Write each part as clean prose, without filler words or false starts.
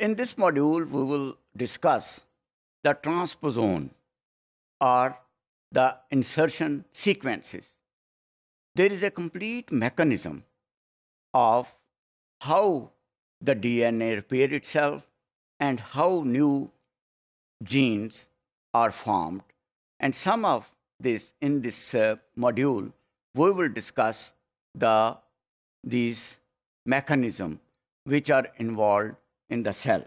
In this module, we will discuss the transposon or the insertion sequences. There is a complete mechanism of how the DNA repair itself and how new genes are formed. And some of this in this module, we will discuss these mechanisms which are involved in the cell.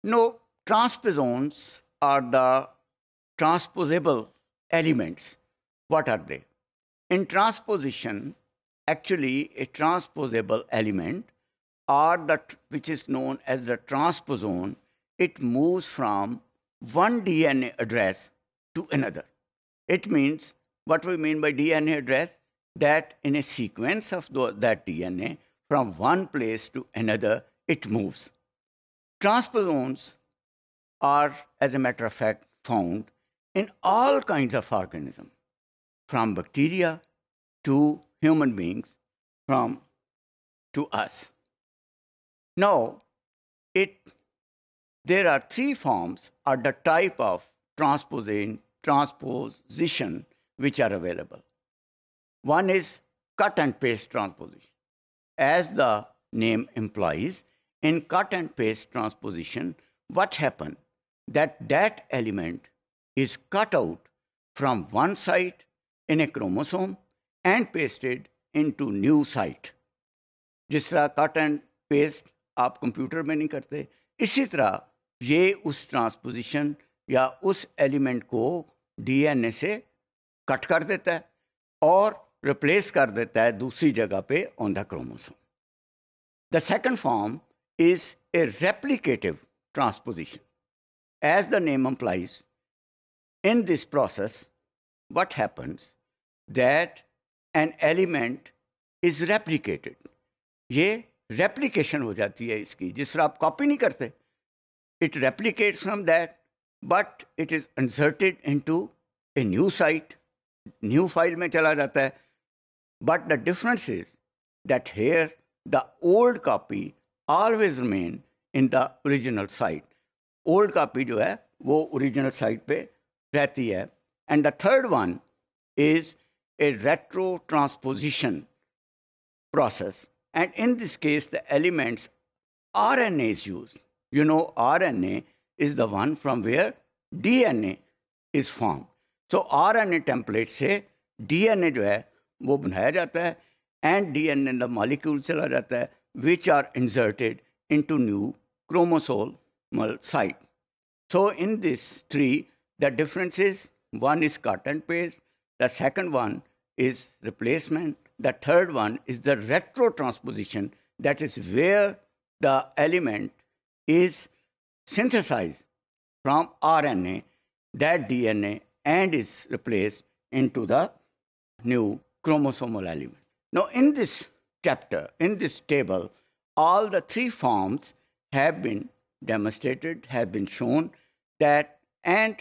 Now, transposons are the transposable elements. What are they? In transposition, actually a transposable element which is known as the transposon, it moves from one DNA address to another. It means, what we mean by DNA address, that in a sequence of that DNA, from one place to another, it moves. Transposons are, as a matter of fact, found in all kinds of organisms, from bacteria to human beings, to us. Now, there are three forms or the type of transposition which are available. One is cut and paste transposition. As the name implies, in cut and paste transposition, what happens? That element is cut out from one site in a chromosome and pasted into new site. जिस तरह cut and paste आप computer में नहीं करते, इसी तरह ये उस ट्रांसपोजिशन या उस एलिमेंट को डीएनए से कट कर देता है और रिप्लेस कर देता है दूसरी जगह पे on the chromosome. The second form is a replicative transposition. As the name implies, in this process, what happens? That an element is replicated. ये replication हो जाती है इसकी, जिस तरह आप कॉपी नहीं करते. It replicates from that, but it is inserted into a new site, new file में चला जाता है. But the difference is that here the old copy always remain in the original site. Old copy जो है वो original site पे रहती है. And the third one is a retrotransposition process. And in this case, the elements RNA is used. You know, RNA is the one from where DNA is formed. So RNA template से DNA जो है वो बनाया जाता है and DNA the molecule चला जाता है which are inserted into new chromosomal site. So in this three, the difference is one is cut and paste, the second one is replacement, the third one is the retrotransposition, that is where the element is synthesized from RNA, that DNA, and is replaced into the new chromosomal element. Now in this chapter, in this table, all the three forms have been demonstrated, have been shown that, and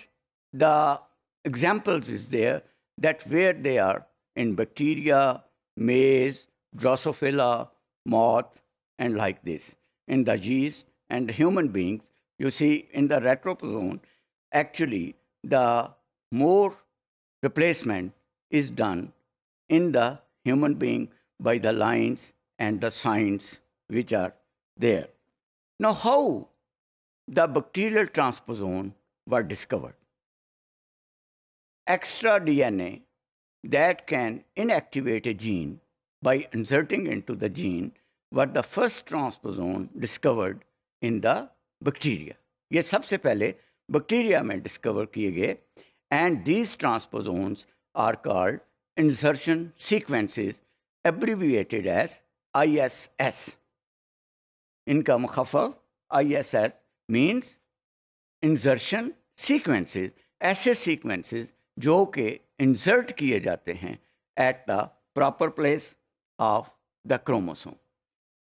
the examples is there that where they are in bacteria, maize, Drosophila, moth, and like this. In the yeast and human beings, you see in the retroposon, actually the more replacement is done in the human being by the lines and the signs which are there. Now, how the bacterial transposon were discovered? Extra DNA that can inactivate a gene by inserting into the gene were the first transposon discovered in the bacteria. ये सबसे पहले bacteria में discover किए गए, and these transposons are called insertion sequences, abbreviated as ISS. इनका मुखफ़फ़ ISS means insertion sequences, ऐसे sequences जो कि insert किए जाते हैं at the proper place of the chromosome.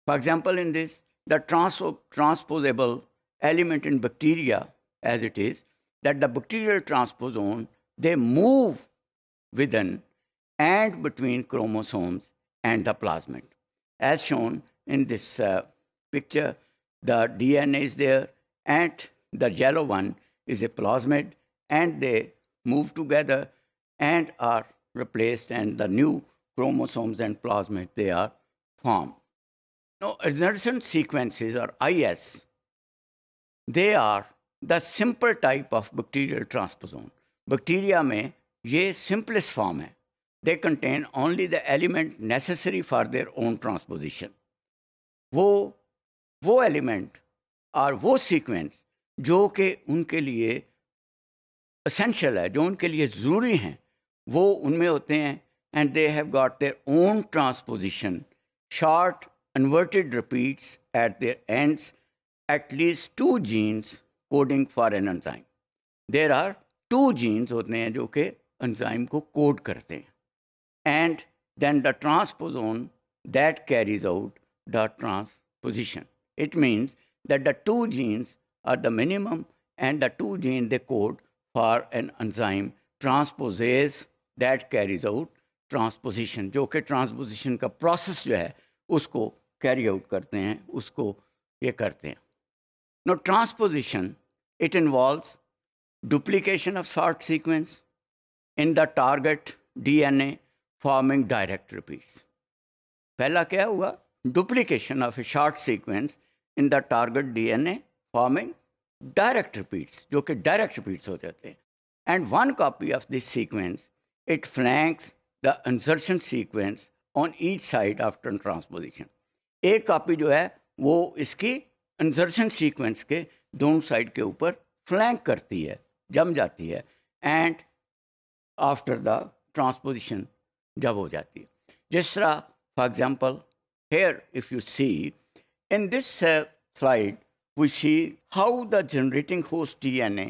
For example, in this, the transposable element in bacteria, as it is, that the bacterial transposon, they move within and between chromosomes and the plasmid, as shown in this picture, the DNA is there, and the yellow one is a plasmid, and they move together and are replaced, and the new chromosomes and plasmid, they are formed. Now, insertion sequences, or IS, they are the simple type of bacterial transposon. Bacteria में ये simplest form है. They contain only the element necessary for their own transposition. वो element और वो sequence जो कि उनके लिए एसेंशियल है, जो उनके लिए ज़रूरी हैं, वो उनमें होते हैं, and they have got their own transposition, short inverted repeats eight there ends, at least 2 genes coding for an enzyme. There are 2 genes होते हैं जो कि enzyme को कोड करते हैं. And then the transposon that carries out the transposition. It means that the 2 genes are the minimum, and the 2 genes they code for an enzyme transposase that carries out transposition. जो कि transposition का process जो है उसको carry out करते हैं, उसको ये करते हैं. Now, transposition, it involves duplication of short sequence in the target DNA forming direct repeats. पहला क्या हुआ? Duplication of a short sequence in the target DNA forming direct repeats, जो कि direct repeats हो जाते हैं. And one copy of this sequence, it flanks the insertion sequence on each side after transposition. एक copy जो है वो इसकी इंसर्शन सीक्वेंस के दोनों साइड के ऊपर फ्लैंक करती है, जम जाती है, एंड आफ्टर द ट्रांसपोजिशन जब हो जाती है. जिस तरह for example here if you see in this slide we see how the generating host DNA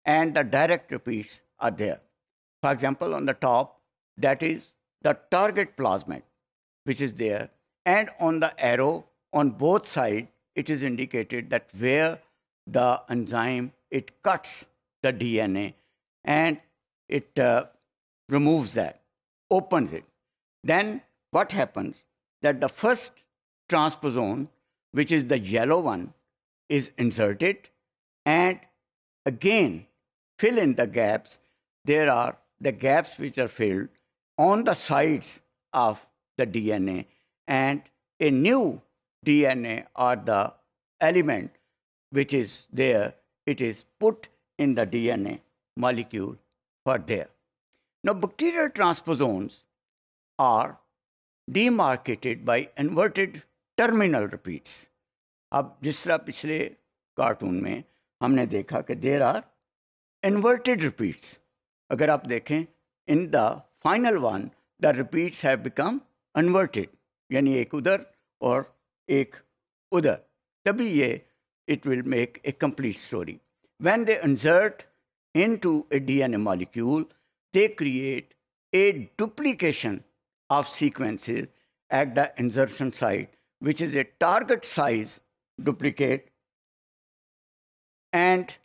and the direct repeats are there. For example, on the top, that is the target plasmid which is there, and on the arrow on both sides it is indicated that where the enzyme, it cuts the DNA and it removes that, opens it. Then what happens? That the first transposon, which is the yellow one, is inserted, and again fill in the gaps. There are the gaps which are filled on the sides of the DNA, and a new DNA or the element which is there, it is put in the DNA molecule for there. Now, bacterial transposons are demarcated by inverted terminal repeats. अब जिस तरह पिछले cartoon में हमने देखा कि there are inverted repeats, अगर आप देखें in the final one the repeats have become inverted, यानी एक उधर और एक उधर, तभी ये it will make a complete story. When they insert into a DNA molecule, they create a duplication of sequences at the insertion site, which is a target size duplicate, and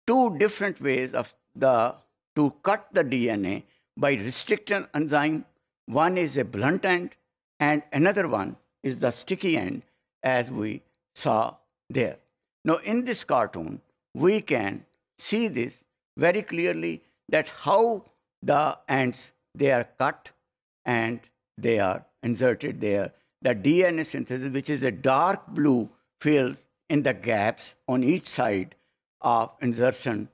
2 different ways to cut the DNA by restriction enzyme. One is a blunt end, and another one is the sticky end, as we saw there. Now, in this cartoon, we can see this very clearly, that how the ends, they are cut and they are inserted there. The DNA synthesis, which is a dark blue, fills in the gaps on each side of insertion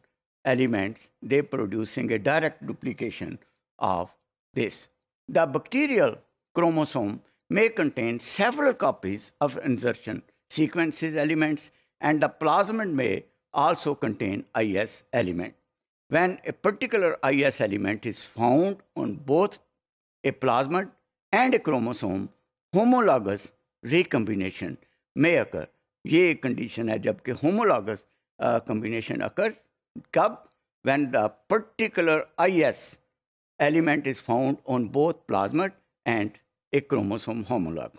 elements, they producing a direct duplication of this. The bacterial chromosome may contain several copies of insertion sequences elements, and the plasmid may also contain IS element. When a particular IS element is found on both a plasmid and a chromosome, homologous recombination may occur. ये condition है जबकि homologous combination occurs. कब? When the particular IS element is found on both plasmid and a chromosome homolog.